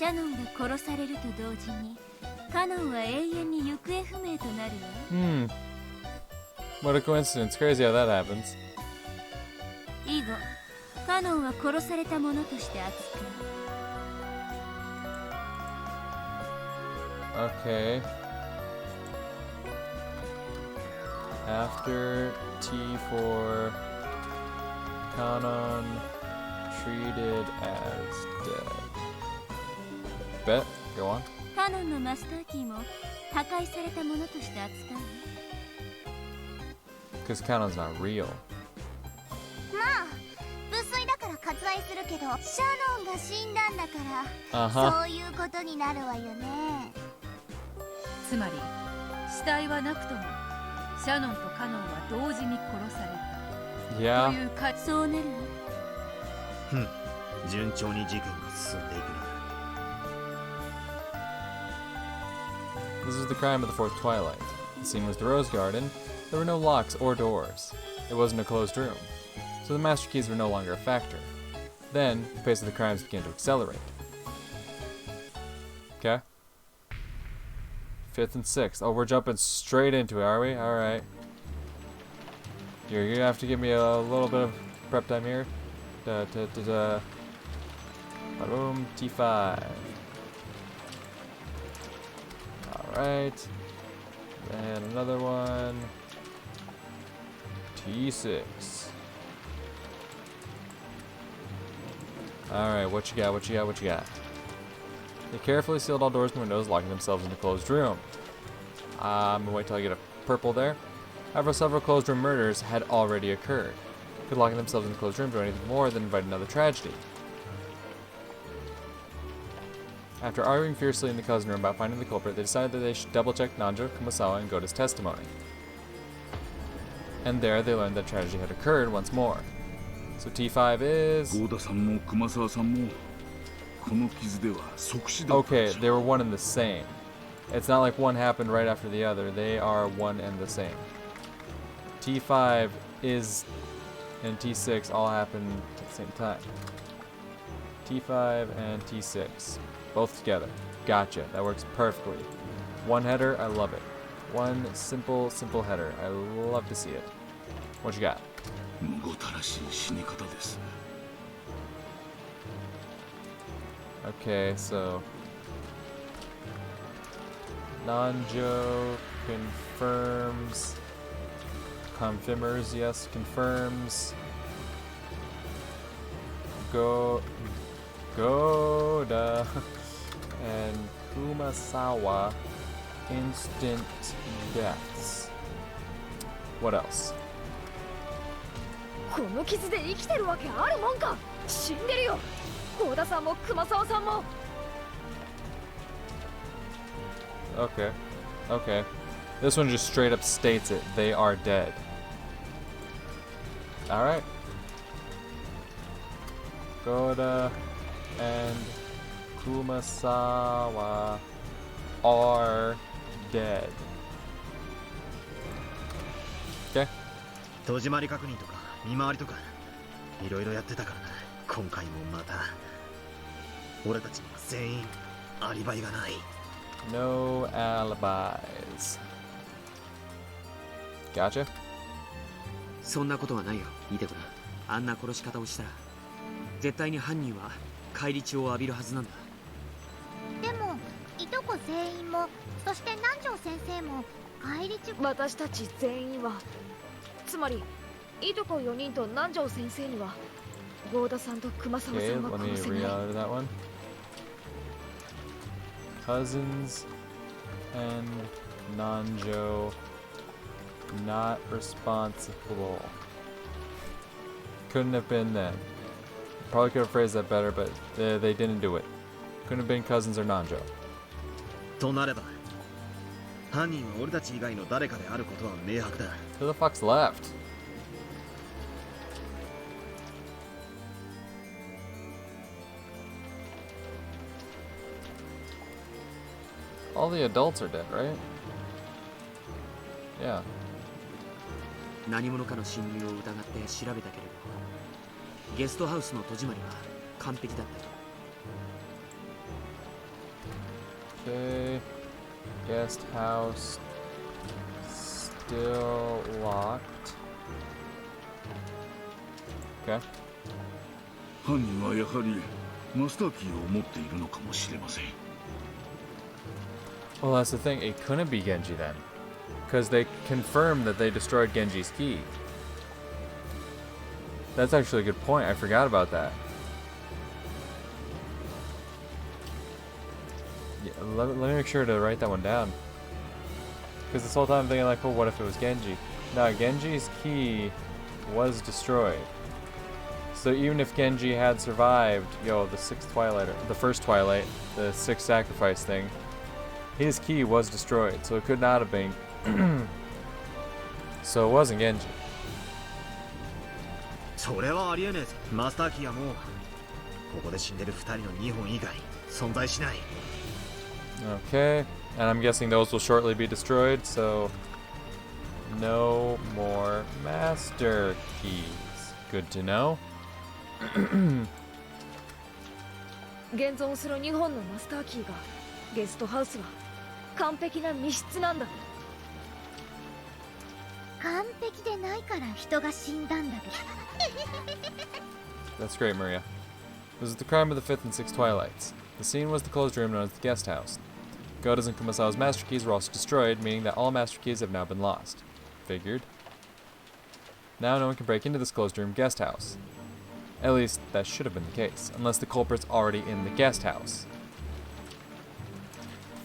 シャノンが殺されると同時にカノンは永遠に行方不明となるわ。What a coincidence. Crazy how that happens. 以後カノンは殺されたものとして扱う。Okay. After T4, Kanon treated as dead. Bet. Go on. カノンのマスターキーも破壊されたものとして扱う。Because Kanon's not real. まあ無粋だから割愛するけど、シャノンが死んだんだから、そういうことになるわよね。つまり死体はなくともシャノンとカノンは同時に殺された。Yeah. というか、そうなるわ。順調に事件が進んでいくな。This is the crime of the fourth twilight. The scene was the Rose Garden. There were no locks or doors. It wasn't a closed room, so the master keys were no longer a factor. Then, the pace of the crimes began to accelerate. Okay. Fifth and sixth. Oh, we're jumping straight into it, are we? Alright. You're gonna have to give me a little bit of prep time here. Boom, T5. Alright. And another one. T6. Alright, what you got, what you got, what you got? They carefully sealed all doors and windows, locking themselves in a closed room. I'm gonna wait till I get a purple there. However, several closed room murders had already occurred. Could locking themselves in a closed room do anything more than invite another tragedy? After arguing fiercely in the cousin room about finding the culprit, they decided that they should double-check Nanjo, Kumasawa, and Goda's testimony. And there, they learned that tragedy had occurred once more. So T5 is... Okay, they were one and the same. It's not like one happened right after the other. They are one and the same. T5 is and T6 all happened at the same time. T5 and T6. Both together. Gotcha. That works perfectly. One header, I love it. One simple header. I love to see it. What you got? Okay, so Nanjo confirms. Confirmers, yes, confirms. Goda and Kumasawa instant deaths. What else? この傷で生きてるわけあるもんか。死んでるよ。幸田さんも熊沢さんも。Okay. Okay. This one just straight up states it. They are dead. Alright. Goda and Kumasawa are dead. Okay. 戸締まり確認とか見回りとかいろいろやってたからな。今回もまた俺たちには全員アリバイがない。No alibis. Gotcha. そんなことはないよ、見てごらん。あんな殺し方をしたら絶対に犯人は返り血を浴びるはずなんだ。でもいとこ全員も、そして南條先生も返り血。私たち全員は、つまりいとこ4人と南條先生には合田さんと熊沢さ Okay, んは let me 殺せない。 re-out that one. Cousins and Nanjo not responsible. Couldn't have been them. Probably could have phrased that better, but they didn't do it. Couldn't have been Cousins or Nanjo. となれば犯人は俺たち以外の誰かであることは明白だ。 Who the fuck's left? All the adults are dead, right? Yeah. 何者かの侵入を疑って調べたけれど、ゲストハウスの戸締まりは完璧だったよ。Okay. Guest house still locked. Okay. 犯人はやはりマスターキーを持っているのかもしれません。 Well, that's the thing. It couldn't be Genji then. Because they confirmed that they destroyed Genji's key. That's actually a good point. I forgot about that. Yeah, let me make sure to write that one down. Because this whole time I'm thinking like, well, what if it was Genji? No, Genji's key was destroyed. So even if Genji had survived, the sixth Twilight, or the first Twilight, the sixth sacrifice thing, his key was destroyed, so it could not have been. So it wasn't Genji. それはありえねえぜ。マスターキーはもうここで死んでる2人の2本以外存在しない。 Okay, and I'm guessing those will shortly be destroyed, so no more master keys. Good to know. 現存する2本のマスターキーがゲストハウスは完璧な密室なんだ。完璧でないから人が死んだんだけど。 That's great, Maria. This is the crime of the fifth and sixth Twilights. The scene was the closed room known as the guest house. Goda's and Kumasawa's master keys were also destroyed, meaning that all master keys have now been lost. Figured. Now no one can break into this closed room guest house. At least, that should have been the case, unless the culprit's already in the guest house.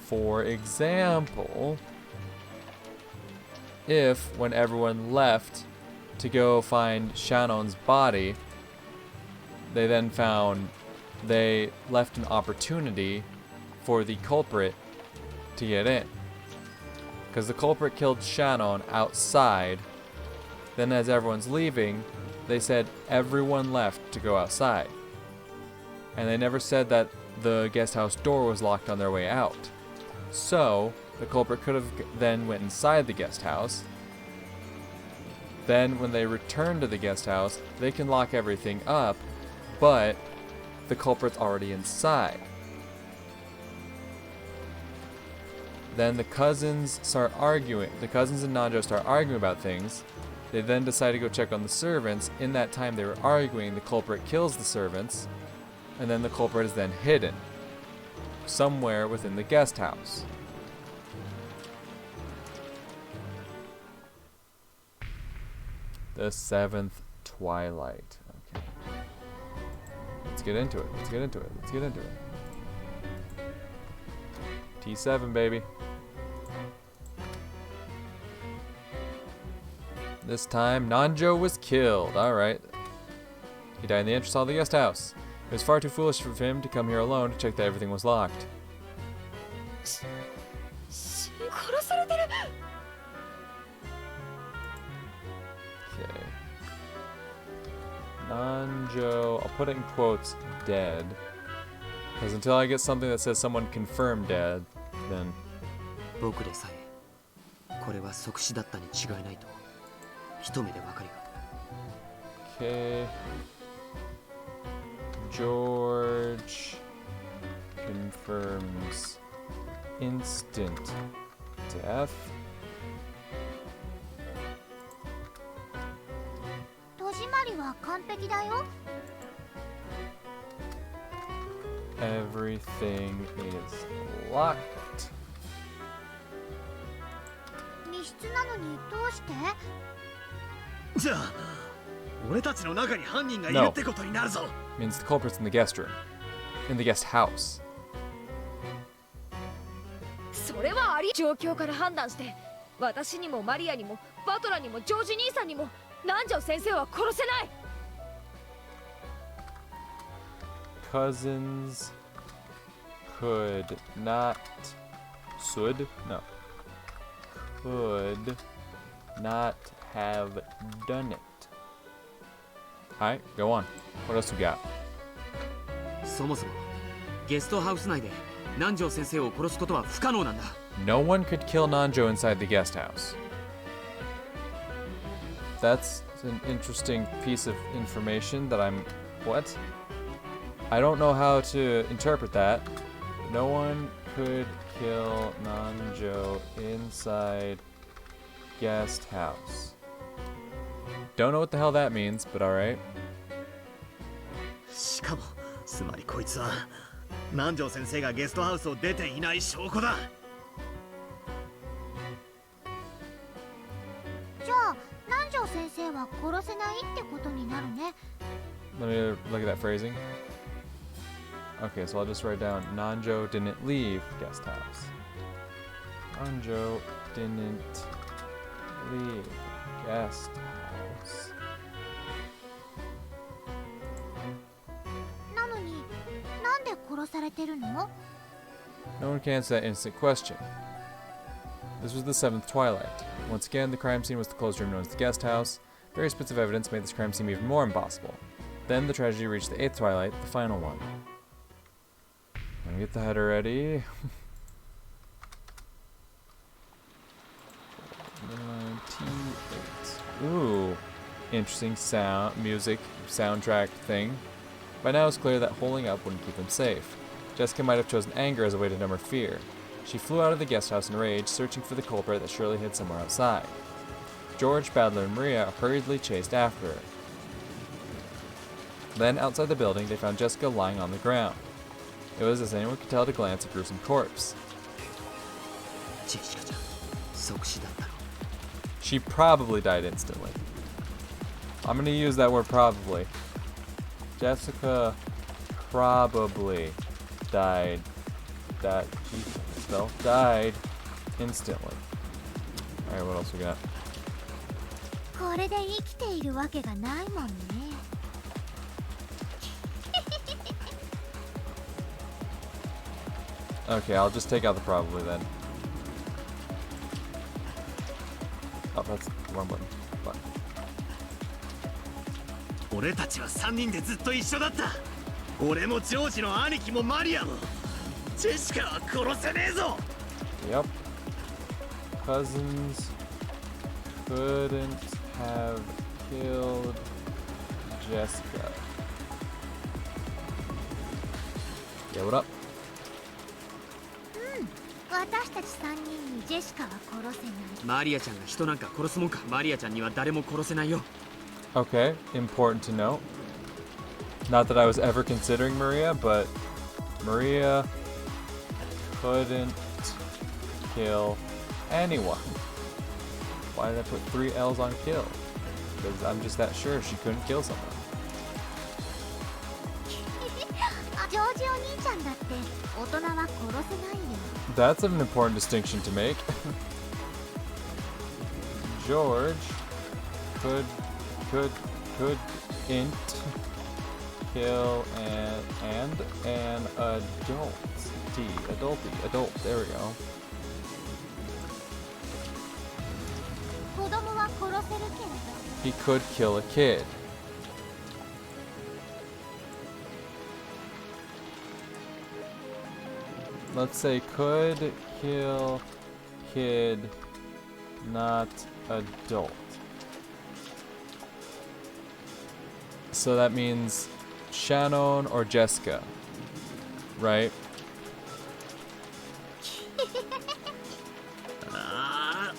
For example, if, when everyone left to go find Shannon's body, they then found they left an opportunity for the culprit to get in. Because the culprit killed Shannon outside, then as everyone's leaving, they said everyone left to go outside. And they never said that the guest house door was locked on their way out. So, the culprit could have then went inside the guest house. Then, when they return to the guest house, they can lock everything up, but the culprit's already inside. Then the cousins start arguing. The cousins and Nanjo start arguing about things. They then decide to go check on the servants. In that time they were arguing, the culprit kills the servants, and then the culprit is then hidden somewhere within the guest house. The seventh Twilight. Okay. Let's get into it. Let's get into it. Let's get into it. T7, baby. This time, Nanjo was killed. Alright. He died in the entrance hall of the guest house. It was far too foolish for him to come here alone to check that everything was locked. 殺されてる。 Okay. Nanjo, I'll put it in quotes, dead. Because until I get something that says someone confirmed dead, then... 僕でさえこれは即死だったに違いないと一目でわかるよ。 Okay. George confirms instant death. 戸締まりは完璧だよ。 Everything is locked. 密室なのにどうして？じゃあ俺たちの中に犯人がいるってことになるぞ。 Means the culprit's in the guest room. In the guest house. それはあり。状況から判断して、私にもマリアにもバトラにもジョージ兄さんにも南條先生は殺せない。 Cousins could not could not have done it. Alright, go on. What else we got? そもそもゲストハウス内で南條先生を殺すことは不可能なんだ。 No one could kill Nanjo inside the guest house. That's an interesting piece of information that I'm... What? I don't know how to interpret that. No one could kill Nanjo inside guest house. Don't know what the hell that means, but alright. しかもつまりこいつは南條先生がゲストハウスを出ていない証拠だ。じゃあ南條先生は殺せないってことになるね。 Let me look at that phrasing. Okay, so I'll just write down Nanjo didn't leave guest house. Nanjo didn't leave guest house. なのになんで殺されてるの？ No one can answer that instant question. This was the 7th twilight. Once again, the crime scene was the closed room known as the guest house. Various bits of evidence made this crime seem even more impossible. Then the tragedy reached the 8th twilight, the final one. Gonna get the header ready. T8. Ooh, interesting music soundtrack thing. By now it's clear that holding up wouldn't keep them safe. Jessica might have chosen anger as a way to numb her fear. She flew out of the guest house in rage, searching for the culprit that surely hid somewhere outside. George, Badler, and Maria hurriedly chased after her. Then, outside the building, they found Jessica lying on the ground. It was, as anyone could tell at a glance, a gruesome corpse. ジェシカちゃん即死だったの。 She probably died instantly. I'm gonna use that word probably. Jessica probably died. Died instantly. Alright, what else we got? これで生きているわけがないもんね。 Okay, I'll just take out the probably then. Oh, that's one button. Button. 俺たちは3人でずっと一緒だった。俺もジョージの兄貴もマリアもジェシカは殺せねえぞ。 Yep. Cousins couldn't have killed Jessica. Yeah, what up? 私たち3人にジェシカは殺せない。マリアちゃんが人なんか殺すもんか。マリアちゃんには誰も殺せないよ。 Okay, important to note. Not that I was ever considering Maria, but Maria couldn't kill anyone. Why did I put 3 L's on kill? Because I'm just that sure she couldn't kill someone. ジョージお兄ちゃんだって大人は殺せないよ。 That's an important distinction to make. George couldn't kill an adult. Adult, there we go. 子供は殺せるけれど。 He could kill a kid. Let's say could kill kid, not adult. So that means Shannon or Jessica, right? ああ、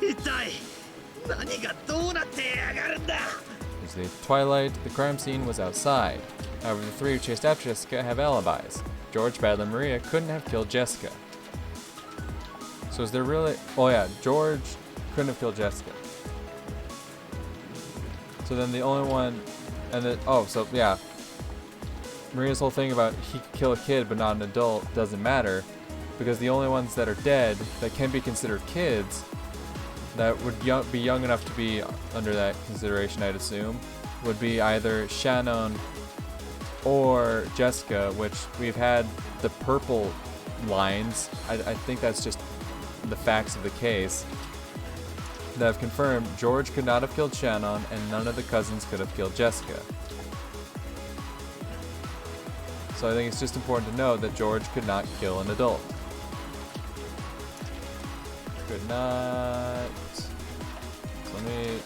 一体何がどうなってやがるんだ。 It was the twilight. The crime scene was outside. However, the 3 who chased after Jessica have alibis. George, Badler, and Maria couldn't have killed Jessica. So is there really... Oh yeah, George couldn't have killed Jessica. So then the only one... And then... Oh, so yeah. Maria's whole thing about he could kill a kid but not an adult doesn't matter. Because the only ones that are dead that can be considered kids that would be young enough to be under that consideration, I'd assume, would be either Shannon or Jessica, which we've had the purple lines. I think that's just the facts of the case that have confirmed George could not have killed Shannon and none of the cousins could have killed Jessica. So I think it's just important to know that George could not kill an adult. Could not. So let me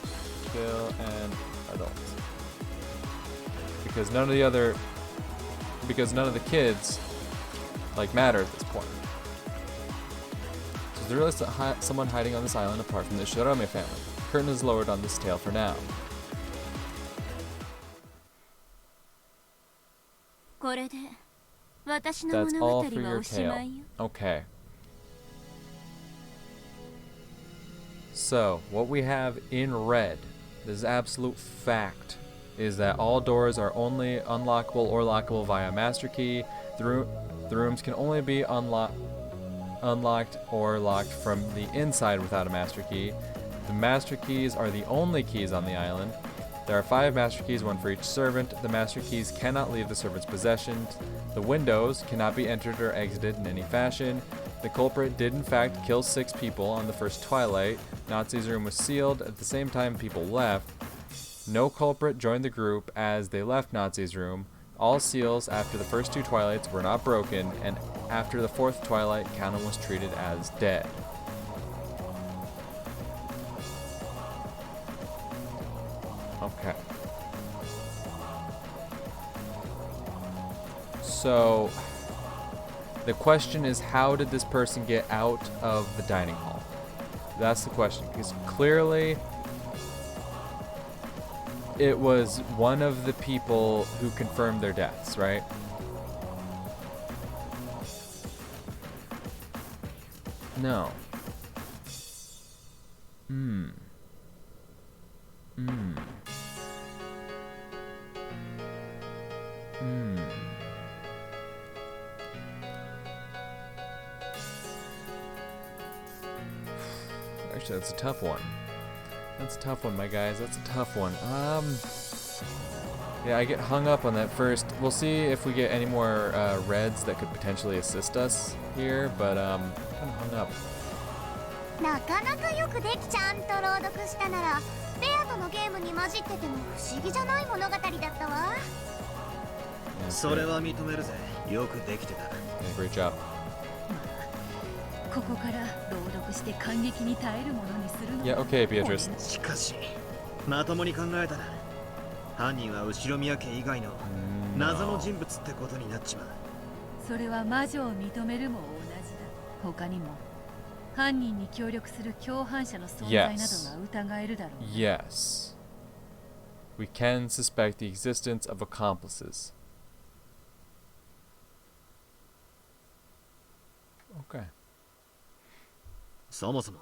kill an adult. Because none of the kids like matter at this point. Is there really someone hiding on this island apart from the Shirome family? Curtain is lowered on this tale for now. これで私の That's 物語 all for は your おしま tale. いよ。 Okay. So, what we have in red, this absolute fact, is that all doors are only unlockable or lockable via master key. The rooms can only be unlocked or locked from the inside without a master key. The master keys are the only keys on the island. There are 5 master keys, 1 for each servant. The master keys cannot leave the servant's possession. The windows cannot be entered or exited in any fashion. The culprit did in fact kill 6 people on the first twilight. Nazi's room was sealed at the same time people left. No culprit joined the group as they left Nazi's room. All seals after the first 2 twilights were not broken, and after the 4th twilight, Kanon was treated as dead. Okay. So, the question is, how did this person get out of the dining hall? That's the question, because clearly it was one of the people who confirmed their deaths, right? No. Actually, that's a tough one. That's a tough one, my guys. That's a tough one. Yeah, I get hung up on that first. We'll see if we get any more reds that could potentially assist us here, but kind of hung up. なかなかよくできちゃんと朗読したならベアとのゲームに混じってても不思議じゃない物語だったわ。それは認めるぜ。よくできてた。Yeah, great job. ここから朗読して感激に耐えるものにするの。 Yeah, okay, Beatrice. しかし、まともに考えたら犯人は後宮家以外の謎の人物ってことになっちまう。それは魔女を認めるも同じだ。他にも犯人に協力する共犯者の存在などが疑えるだろう。Yes. We can suspect the existence of accomplices. Okay. そもそも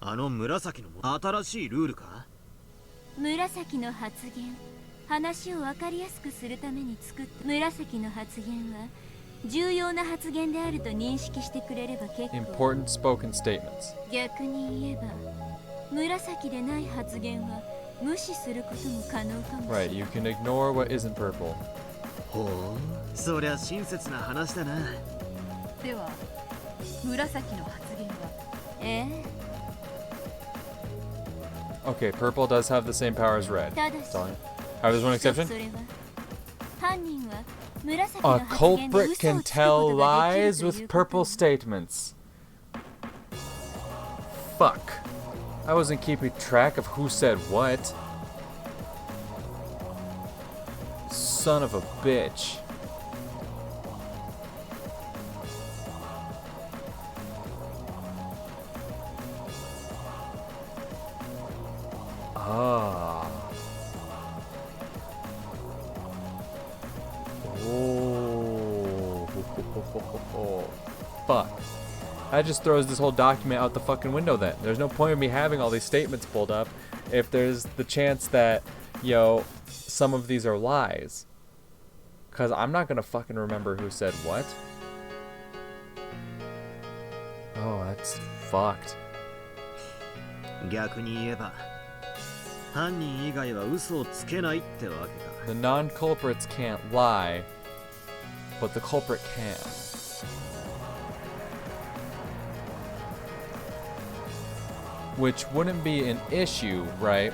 あの紫の新しいルールか？紫の発言、話を分かりやすくするために作った紫の発言は重要な発言であると認識してくれれば結構。 Important spoken statements. 逆に言えば紫でない発言は無視することも可能かもしれない。 Right, you can ignore what isn't purple. ほう、そりゃ親切な話だな。では紫の発言は？Okay, purple does have the same power as red. That's all. There's one exception. A culprit can tell lies with purple statements. Fuck. I wasn't keeping track of who said what. Son of a bitch. Ah. Oh. Fuck. That just throws this whole document out the fucking window then. There's no point in me having all these statements pulled up if there's the chance that, yo, some of these are lies. Cause I'm not gonna fucking remember who said what. Oh, that's fucked. 逆に言えば犯人以外は嘘をつけないってわけか。 The non-culprits can't lie, but the culprit can. Which wouldn't be an issue, right?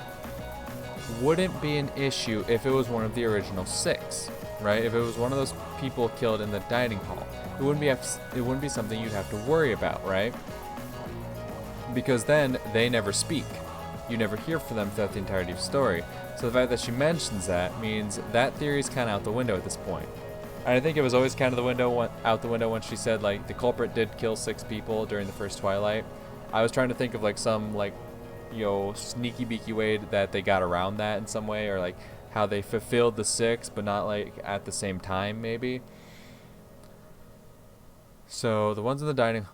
Wouldn't be an issue if it was one of the original 6, right? If it was one of those people killed in the dining hall, it wouldn't be something you'd have to worry about, right? Because then they never speak. You never hear from them throughout the entirety of the story. So the fact that she mentions that means that theory is kind of out the window at this point. And I think it was always kind of out the window when she said like the culprit did kill 6 people during the first Twilight. I was trying to think of like some like, you know, sneaky beaky way that they got around that in some way, or like how they fulfilled the 6 but not like at the same time maybe. So the ones in the dining.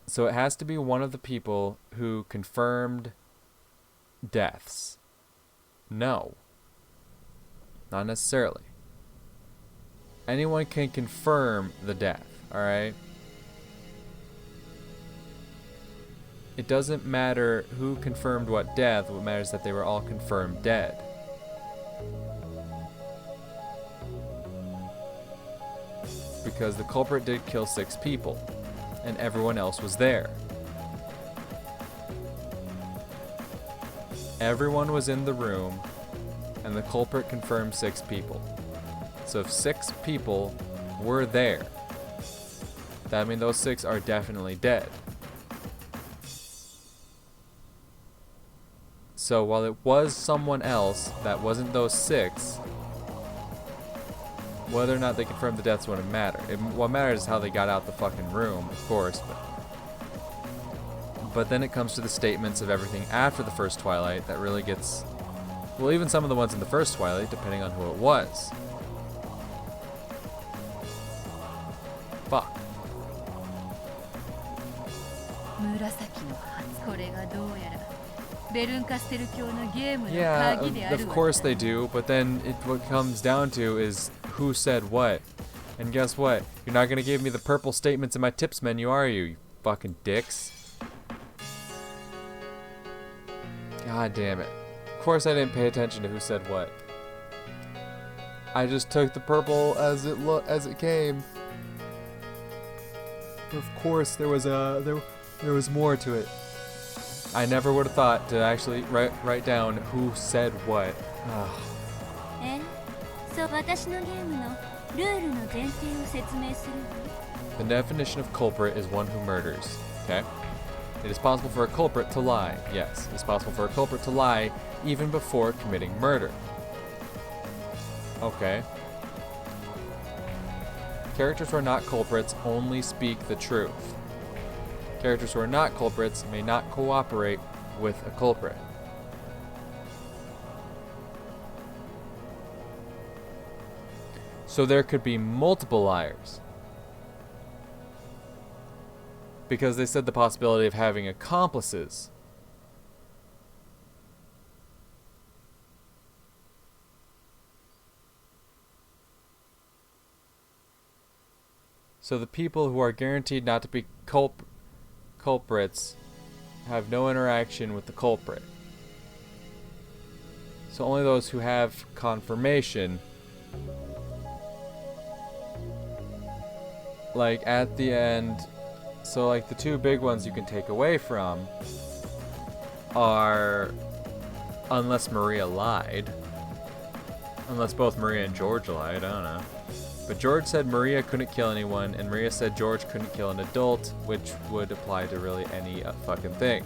So it has to be one of the people who confirmed deaths. No. Not necessarily. Anyone can confirm the death, alright? It doesn't matter who confirmed what death, what matters is that they were all confirmed dead. Because the culprit did kill 6 people, and everyone else was there. Everyone was in the room, and the culprit confirmed 6 people. So if 6 people were there, that means those 6 are definitely dead. So while it was someone else that wasn't those 6, whether or not they confirmed the deaths wouldn't matter. What matters is how they got out the fucking room, of course. But then it comes to the statements of everything after the first Twilight that really gets... Well, even some of the ones in the first Twilight, depending on who it was. Fuck. Yeah, of course they do, but then what comes down to is who said what. And guess what? You're not gonna give me the purple statements in my tips menu, are you? You fucking dicks. God damn it. Of course I didn't pay attention to who said what. I just took the purple as it came. Of course there was more to it. I never would have thought to actually write down who said what. The definition of culprit is one who murders. Okay? It is possible for a culprit to lie. Yes, it is possible for a culprit to lie even before committing murder. Okay. Characters who are not culprits only speak the truth. Characters who are not culprits may not cooperate with a culprit. So there could be multiple liars. Because they said the possibility of having accomplices. So the people who are guaranteed not to be culprits have no interaction with the culprit. So only those who have confirmation, like at the end, so like the 2 big ones you can take away from are, unless Maria lied, unless both Maria and George lied, I don't know. But George said Maria couldn't kill anyone, and Maria said George couldn't kill an adult, which would apply to really any fucking thing.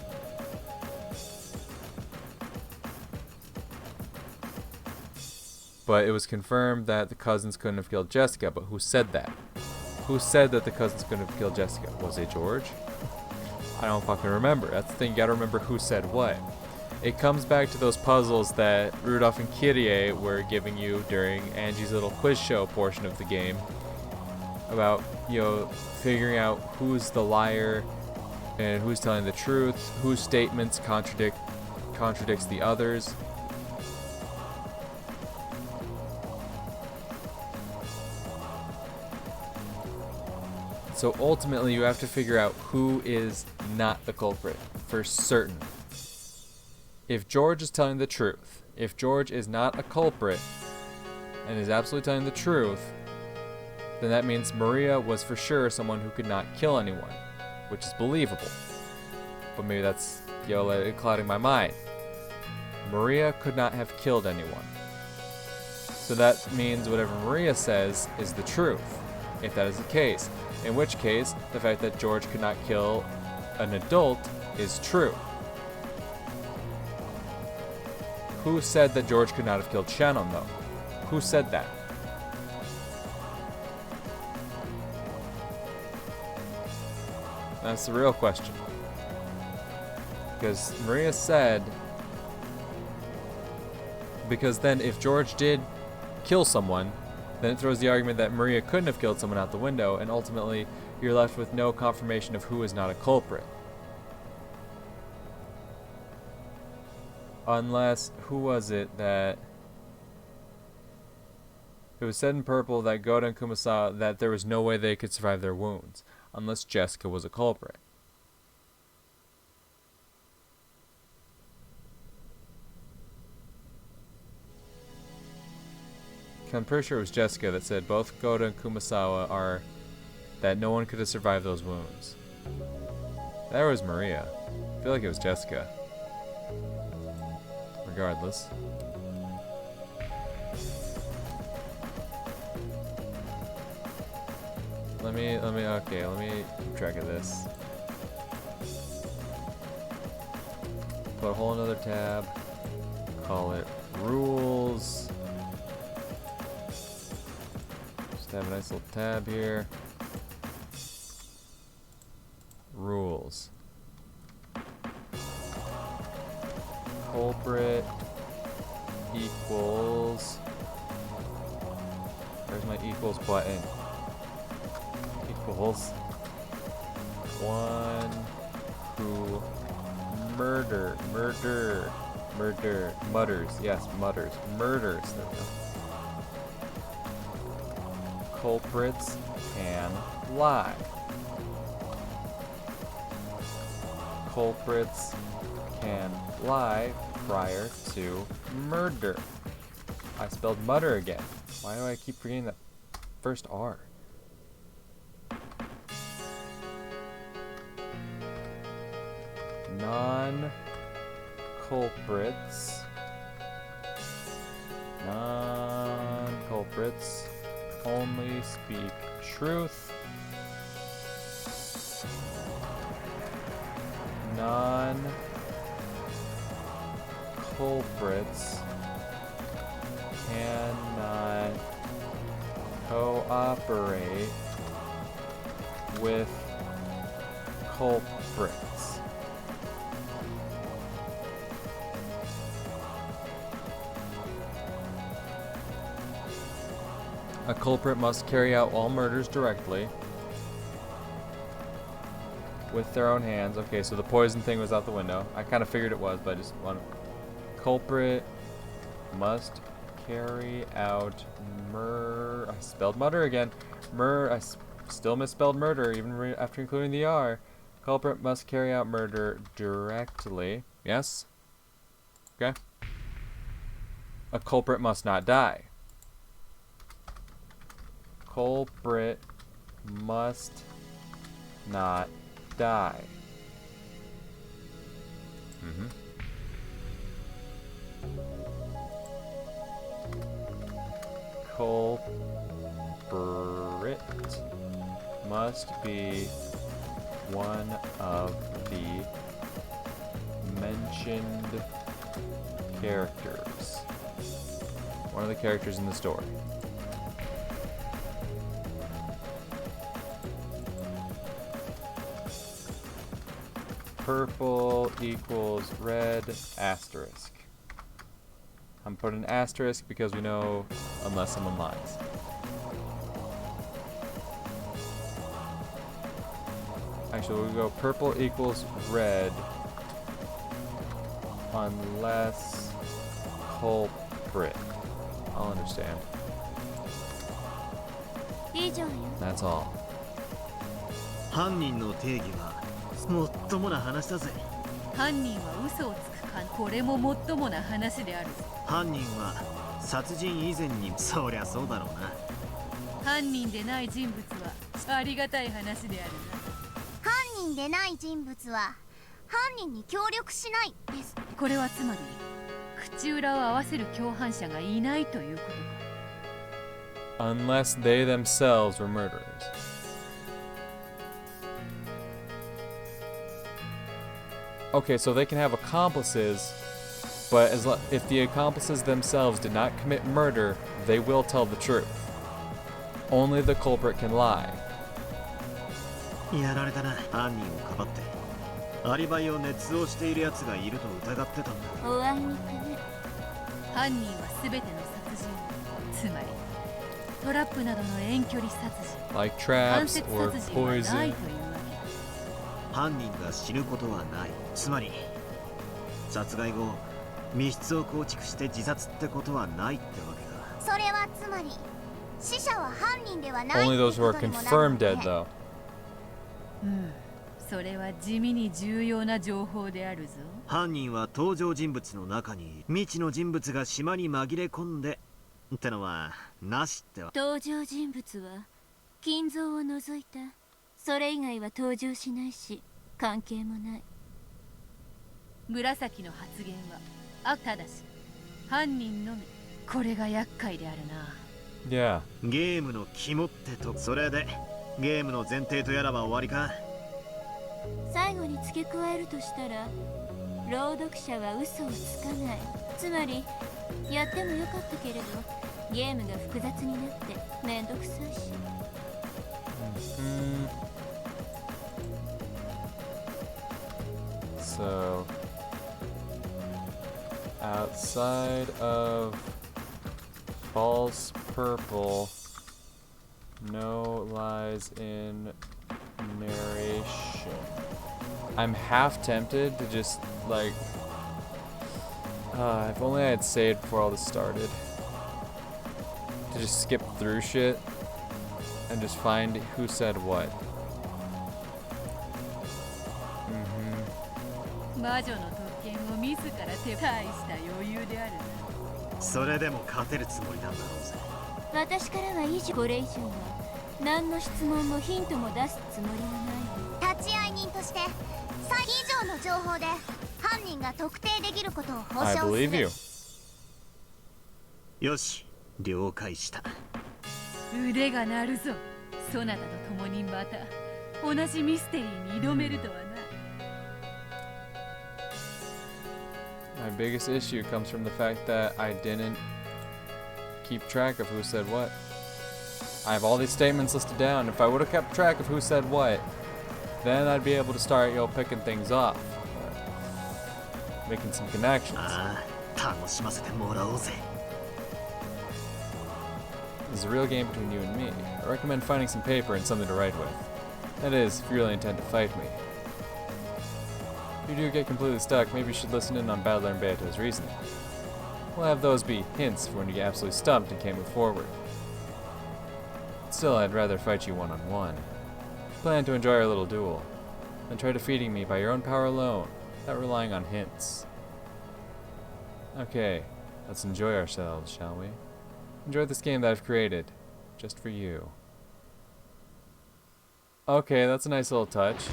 But it was confirmed that the cousins couldn't have killed Jessica, but who said that? Who said that the cousins couldn't have killed Jessica? Was it George? I don't fucking remember. That's the thing, you gotta remember who said what. It comes back to those puzzles that Rudolph and Kyrie were giving you during Angie's little quiz show portion of the game. About, you know, figuring out who's the liar and who's telling the truth, whose statements contradicts the others. So ultimately you have to figure out who is not the culprit for certain. If George is telling the truth, if George is not a culprit and is absolutely telling the truth, then that means Maria was for sure someone who could not kill anyone, which is believable. But maybe that's, you know, clouding my mind. Maria could not have killed anyone. So that means whatever Maria says is the truth, if that is the case. In which case, the fact that George could not kill an adult is true. Who said that George could not have killed Shannon, though? Who said that? That's the real question. Because Maria said, because then if George did kill someone, then it throws the argument that Maria couldn't have killed someone out the window, and ultimately you're left with no confirmation of who is not a culprit. Unless, who was it that... It was said in purple that Goda and Kumasawa that there was no way they could survive their wounds, unless Jessica was a culprit. I'm pretty sure it was Jessica that said both Goda and Kumasawa are that no one could have survived those wounds. That was Maria. I feel like it was Jessica. Regardless. Let me keep track of this. Put a whole another tab. Call it rules. Just have a nice little tab here. Rules. Culprit equals. Where's my equals button? Equals one who mutters. Yes, mutters. Murders. There we go. Culprits can lie. Culprits can lie prior to murder. I spelled mutter again. Why do I keep forgetting that first R? Non-culprits only speak truth. Non-culprits cannot cooperate with culprits. A culprit must carry out all murders directly with their own hands. Okay, so the poison thing was out the window. I kind of figured it was, but I just want to... Culprit must carry out I spelled mutter again. I still misspelled murder, even after including the R. Culprit must carry out murder directly. Yes? Okay. A culprit must not die. Culprit must not die. Culprit must be one of the mentioned characters. One of the characters in the story. Purple equals red asterisk. I'm putting an asterisk because we know unless someone lies. Actually, we'll go purple equals red unless culprit. I'll understand. That's all. 犯人の定義はもっともな話だぜ。犯人は嘘をつくか、これももっともな話であるぞ。犯人は殺人以前に、そりゃそうだろうな。犯人でない人物はありがたい話であるな。犯人でない人物は犯人に協力しないです。これはつまり口裏を合わせる共犯者がいないということか。Unless they themselves were murderers. Okay, so they can have accomplices, but if the accomplices themselves did not commit murder, they will tell the truth. Only the culprit can lie. やられたな。犯人をかばってアリバイを捏造している奴がいると疑ってたんだ。おあいにくね。犯人は全ての殺人、つまりトラップなどの遠距離殺人、 Like 間 traps 接 or 殺人はない poison. というわ犯人が死ぬことはない。つまり殺害後密室を構築して自殺ってことはないってわけか。それはつまり死者は犯人ではない Only って those who こ are とにもなる confirmed の dead ね。 though. それは地味に重要な情報であるぞ。犯人は登場人物の中に未知の人物が島に紛れ込んでってのはなしってわ。登場人物は金蔵を除いたそれ以外は登場しないし関係もない。紫の発言はただし犯人のみ。これが厄介であるな。Yeah. ゲームの肝ってと。それでゲームの前提とやらは終わりか。最後に付け加えるとしたら朗読者は嘘をつかない。つまりやってもよかったけれどゲームが複雑になってめんどくさいし。So outside of false purple, no lies in narration. I'm half tempted to just like if only I had saved before all this started, to just skip through shit and just find who said what. 魔女の特権を自ら手大した余裕であるな。それでも勝てるつもりなんだろうぜ。私からは以上。これ以上は何の質問もヒントも出すつもりはない。立ち会い人として以上の情報で犯人が特定できることを保 I 証す believe る。 you. よし、了解した。腕が鳴るぞ。そなたと共にまた同じミステリーに挑めるとはな。My biggest issue comes from the fact that I didn't keep track of who said what. I have all these statements listed down. If I would have kept track of who said what, then I'd be able to start, picking things off. Making some connections. ああ、楽しませてもらおうぜ。This is a real game between you and me. I recommend finding some paper and something to write with. That is, if you really intend to fight me. If you do get completely stuck, maybe you should listen in on Battler and Beto's reasoning. We'll have those be hints for when you get absolutely stumped and can't move forward. Still, I'd rather fight you one-on-one. Plan to enjoy our little duel, then try defeating me by your own power alone, without relying on hints. Okay, let's enjoy ourselves, shall we? Enjoy this game that I've created, just for you. Okay, that's a nice little touch.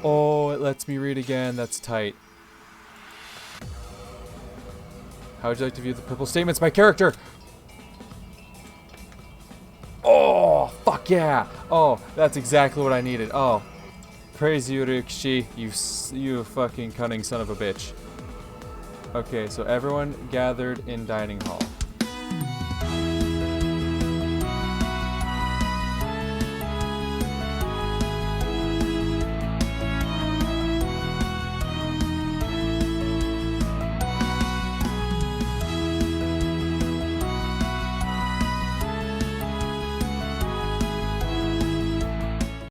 Oh, it lets me read again. That's tight. How would you like to view the purple statements? My character! Oh, fuck yeah! Oh, that's exactly what I needed. Oh, praise you, Rikushi, you fucking cunning son of a bitch. Okay, so everyone gathered in dining hall.